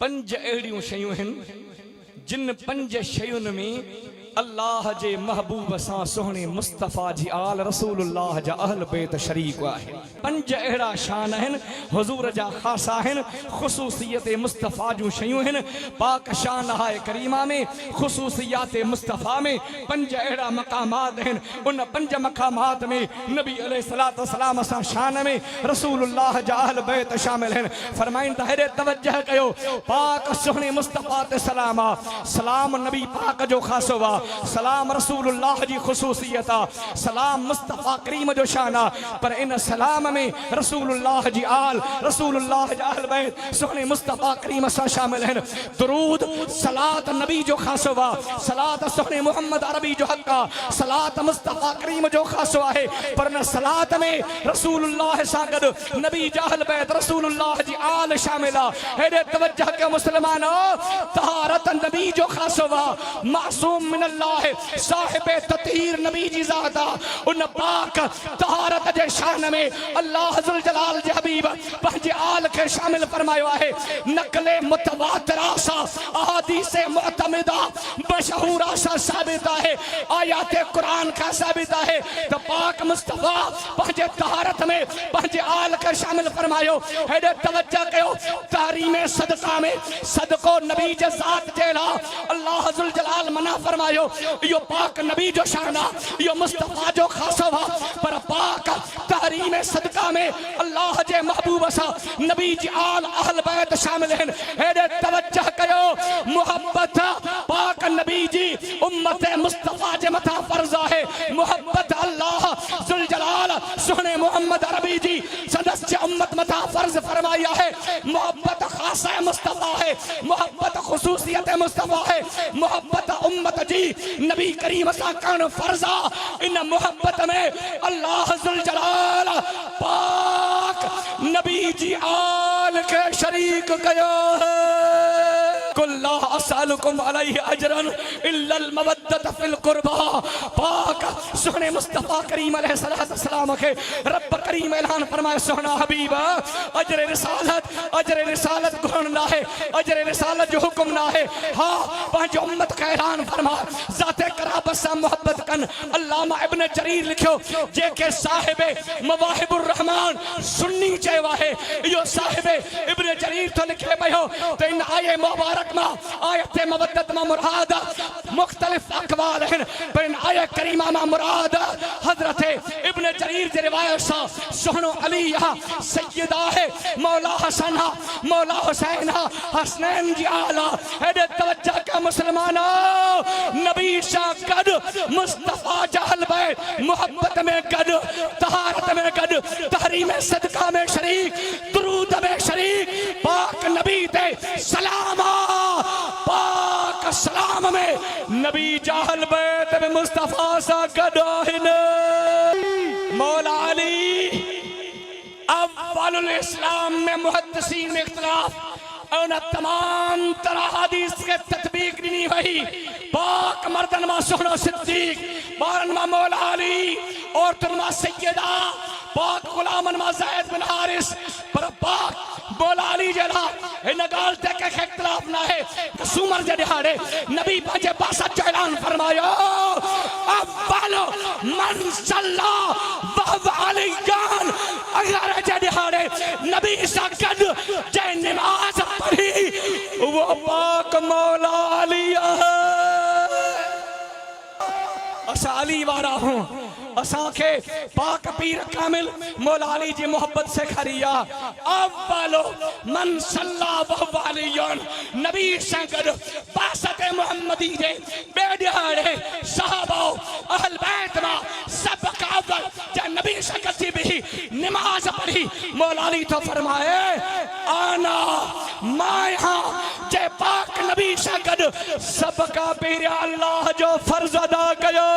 पंज अहिड़ियूं शयूं आहिनि जिन पंज शयुनि में अल्लाह जे महबूब सां सोहणे मुस्तफ़ा जी आल रसूलुल्लाह जा अहल बैत शरीक आहिनि। पंज अहिड़ा शान आहिनि हुज़ूर जा ख़ासा आहिनि, ख़ुसूसियत मुस्तफ़ा जूं शयूं आहिनि। पाक शान आहे करीमा में ख़ुसूसियात मुस्तफ़ा में पंज अहिड़ा मक़ामात आहिनि। उन पंज मक़ामात में नबी अलैहिस्सलातु वस्सलाम सां शान में रसूलुल्लाह जा अहल बैत शामिल आहिनि। फरमाइनि त हेॾे तवज्जह कयो, पाक सोहणे मुस्तफ़ा ते सलाम आ, सलाम नबी पाक जो ख़ासो आ, सलाम रसूलुल्लाह जी ख़ुसूसियत आ, सलाम मुस्तफ़ा करीम जो शान आ। पर इन सलाम में रसूलुल्लाह जी आल, रसूलुल्लाह जा अहल बैत सोहणे मुस्तफ़ा करीम सां शामिल आहिनि। दुरूद सलात नबी जो ख़ासो आ, सलात सोहणे मुहम्मद अरबी जो हक़ आ, सलात मुस्तफ़ा करीम जो ख़ासो आहे। पर न सलात में रसूलुल्लाह सां गॾु नबी जा अहल बैत रसूलुल्लाह जी आल शामिल आ। हेॾे तवज्जह कयो मुस्लमानो, तहारत नबी जो ख़ासो आ, मासूम मिन अल्लाह साहिब ततीर नबी जी ज़ात आ। उन पाक तहारत जे शान में अल्लाह ज़ुल जलाल जे हबीब पंहिंजे आल खे शामिल फरमायो आहे। नक़ले मुतवातिरा सा अहादीस मुअतमिदा मशहूरा सा साबित आहे, आयात कुरान का साबित आहे त पाक मुस्तफ़ा पंहिंजे तहारत में पंहिंजे आल खे शामिल फरमायो। हेॾे तवज्जह कयो, तहरीम सदका में सदको नबी जे ज़ात जे ला अल्लाह ज़ुल जलाल मना फरमायो। यो पाक नबी जो शान आ, यो मुस्तफ़ा जो ख़ासो आ। पर पाक तहरीम सदका में अल्लाह जे महबूब सा नबी जी आल अहल बैत शामिल आहिनि। हेॾे तवज्जह कयो, मोहब्बत पाक नबी जी उम्मत मुस्तफ़ा जे मथा फर्ज़ आहे। मोहब्बत अल्लाह ज़ुल जलाल सोहणे मुहम्मद अरबी जी सदस जे उम्मत मथा फर्ज़ फरमाई आहे। मोहब्बत ख़ासा मुस्तफ़ा है, मोहब्बत ख़ुसूसियत मुस्तफ़ा है, मोहब्बत उम्मत जी नबी करीम सां करण फर्ज़ आ। इन मोहब्बत में अल्लाह ज़ुल जलाल पाक नबी जी आल के शरीक कयो है। कुल्ला असअलुकुम अलैहि अजरन इल्लल मवद्दत फिल कुर्बा। पाक सोहणे मुस्तफ़ा करीम अलैहिस्सलातु वस्सलाम के रब करीम ऐलान फरमाए, सोहना हबीब अजर रिसालत गुण ना है, अजर रिसालत जो हुक्म ना है। हाँ पंहिंजे उम्मत का ऐलान फरमा, ज़ाते कराबत सां मोहब्बत कन। अल्लामा इब्न जरीर लिखियो, जेके साहिबे मवाहिबुर रहमान सुन्नी चयो आहे, इहो साहिबे इब्न जरीर तो लिखे पियो त इन आये मुबारक आयत मवद्दत में मुराद मुख्तलिफ अक़वाल हैं, पर इन आयत करीमा में मुराद हजरत इब्न जरीर जे रिवायत सा सोहनो अली सैयदा है, मौला हसन मौला हुसैन हसनैन जी आला। हेॾे तवज्जह का मुसलमानो, नबी सा गॾु मुस्तफ़ा जा अहल बैत मोहब्बत में गॾु, तहारत में गॾु, तहरीम सदका में शरीक, दुरूद में शरीक, पाक नबी ते सलाम। पाक सलाम में नबी जा अहल बैत में मुस्तफ़ा सा गॾु आहिनि। मौला अली अव्वलुल इस्लाम में मुहद्दिसीन में इख्तिलाफ और तमाम तरह हदीस के तत्बीक ॾिनी वई। पाक मर्दन मां सोहणो सिद्दीक, ॿारन मां मौला अली, औरतुन मां सैयदा, पाक गुलामन मां ज़ैद बिन हारिस। पर पाक मौला अली जला इन ॻाल्हि ते कंहिंखे इख्तिलाफ़ न आहे त सूमर जे ॾिहाड़े नबी पंहिंजे बासत जो ऐलान फरमायो, अव्वलु मन सल्ला वहुव अलिय्युन। अगर जे ॾिहाड़े नबी सां गॾु जंहिं निमाज़ पढ़ी वो पाक मौला अली आहे। असां अली वारा हूं, असां के पाक पीर कामिल मौला अली जी मोहब्बत से खरिया। अव्वलो मन सल्ला वहुव अलिय्युन, नबी सां गॾु बासत मुहम्मदी जे ॿिए ॾिहाड़े सहाबा अहल बैत मां सब का अव्वल जंहिं नबी सां गॾु भी नमाज पढ़ी, मौला अली तो फरमाए, आना मां यहाँ जे पाक नबी सां गॾु सब का पीर अल्लाह जो फर्ज़ अदा कयो।